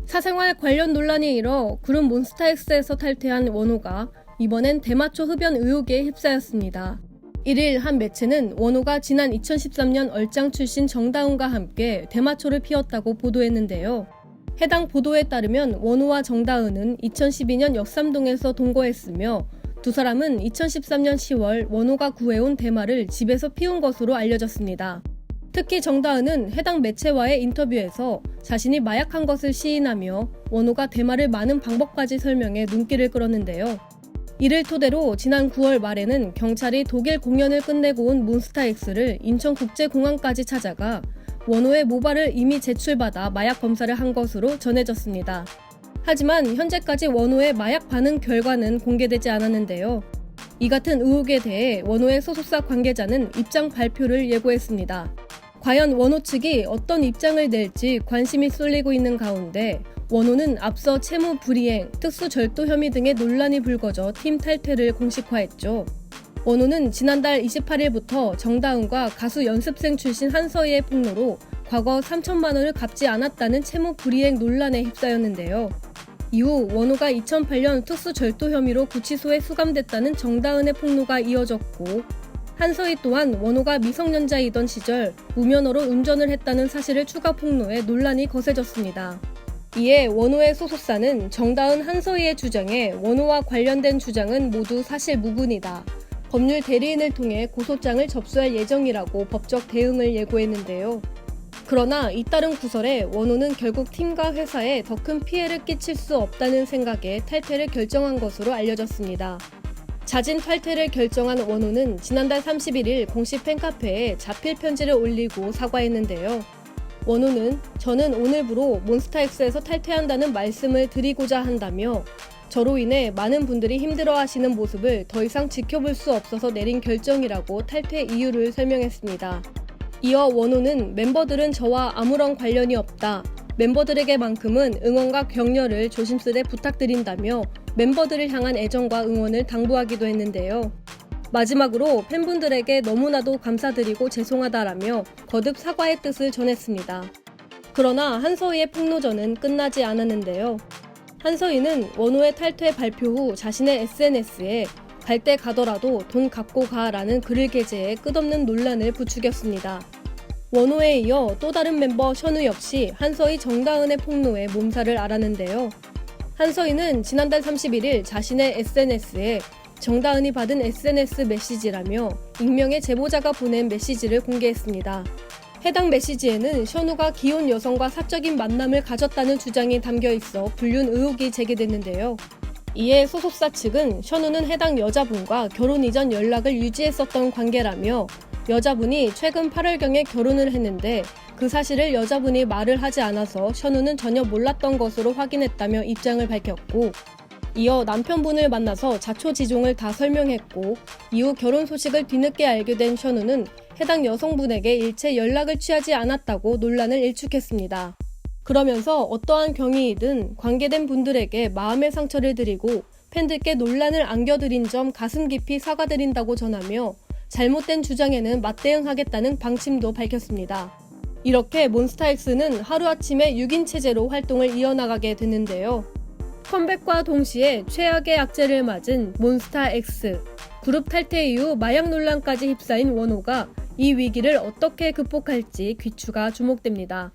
사생활 관련 논란이 일어 그룹 몬스타엑스에서 탈퇴한 원호가 이번엔 대마초 흡연 의혹에 휩싸였습니다. 1일 한 매체는 원호가 지난 2013년 얼짱 출신 정다은과 함께 대마초를 피웠다고 보도했는데요. 해당 보도에 따르면 원호와 정다은은 2012년 역삼동에서 동거했으며 두 사람은 2013년 10월 원호가 구해온 대마를 집에서 피운 것으로 알려졌습니다. 특히 정다은은 해당 매체와의 인터뷰에서 자신이 마약한 것을 시인하며 원호가 대마를 마는 방법까지 설명해 눈길을 끌었는데요. 이를 토대로 지난 9월 말에는 경찰이 독일 공연을 끝내고 온 몬스타엑스를 인천국제공항까지 찾아가 원호의 모발을 이미 제출받아 마약 검사를 한 것으로 전해졌습니다. 하지만 현재까지 원호의 마약 반응 결과는 공개되지 않았는데요. 이 같은 의혹에 대해 원호의 소속사 관계자는 입장 발표를 예고했습니다. 과연 원호 측이 어떤 입장을 낼지 관심이 쏠리고 있는 가운데 원호는 앞서 채무 불이행, 특수절도 혐의 등의 논란이 불거져 팀 탈퇴를 공식화했죠. 원호는 지난달 28일부터 정다은과 가수 연습생 출신 한서희의 폭로로 과거 3천만 원을 갚지 않았다는 채무 불이행 논란에 휩싸였는데요. 이후 원호가 2008년 특수절도 혐의로 구치소에 수감됐다는 정다은의 폭로가 이어졌고 한서희 또한 원호가 미성년자이던 시절 무면허로 운전을 했다는 사실을 추가 폭로해 논란이 거세졌습니다. 이에 원호의 소속사는 정다은 한서희의 주장에 원호와 관련된 주장은 모두 사실 무근이다. 법률 대리인을 통해 고소장을 접수할 예정이라고 법적 대응을 예고했는데요. 그러나 잇따른 구설에 원호는 결국 팀과 회사에 더 큰 피해를 끼칠 수 없다는 생각에 탈퇴를 결정한 것으로 알려졌습니다. 자진 탈퇴를 결정한 원호는 지난달 31일 공식 팬카페에 자필 편지를 올리고 사과했는데요. 원호는 저는 오늘부로 몬스타엑스에서 탈퇴한다는 말씀을 드리고자 한다며 저로 인해 많은 분들이 힘들어하시는 모습을 더 이상 지켜볼 수 없어서 내린 결정이라고 탈퇴 이유를 설명했습니다. 이어 원호는 멤버들은 저와 아무런 관련이 없다. 멤버들에게만큼은 응원과 격려를 조심스레 부탁드린다며 멤버들을 향한 애정과 응원을 당부하기도 했는데요. 마지막으로 팬분들에게 너무나도 감사드리고 죄송하다라며 거듭 사과의 뜻을 전했습니다. 그러나 한서희의 폭로전은 끝나지 않았는데요. 한서희는 원호의 탈퇴 발표 후 자신의 SNS에 갈 때 가더라도 돈 갖고 가라는 글을 게재해 끝없는 논란을 부추겼습니다. 원호에 이어 또 다른 멤버 션우 역시 한서희 정다은의 폭로에 몸살을 앓았는데요. 한서희는 지난달 31일 자신의 SNS에 정다은이 받은 SNS 메시지라며 익명의 제보자가 보낸 메시지를 공개했습니다. 해당 메시지에는 션우가 기혼 여성과 사적인 만남을 가졌다는 주장이 담겨 있어 불륜 의혹이 제기됐는데요. 이에 소속사 측은 션우는 해당 여자분과 결혼 이전 연락을 유지했었던 관계라며 여자분이 최근 8월경에 결혼을 했는데 그 사실을 여자분이 말을 하지 않아서 션우는 전혀 몰랐던 것으로 확인했다며 입장을 밝혔고 이어 남편분을 만나서 자초지종을 다 설명했고 이후 결혼 소식을 뒤늦게 알게 된 션우는 해당 여성분에게 일체 연락을 취하지 않았다고 논란을 일축했습니다. 그러면서 어떠한 경위이든 관계된 분들에게 마음의 상처를 드리고 팬들께 논란을 안겨드린 점 가슴 깊이 사과드린다고 전하며 잘못된 주장에는 맞대응하겠다는 방침도 밝혔습니다. 이렇게 몬스타엑스는 하루아침에 6인 체제로 활동을 이어나가게 됐는데요. 컴백과 동시에 최악의 악재를 맞은 몬스타엑스. 그룹 탈퇴 이후 마약 논란까지 휩싸인 원호가 이 위기를 어떻게 극복할지 귀추가 주목됩니다.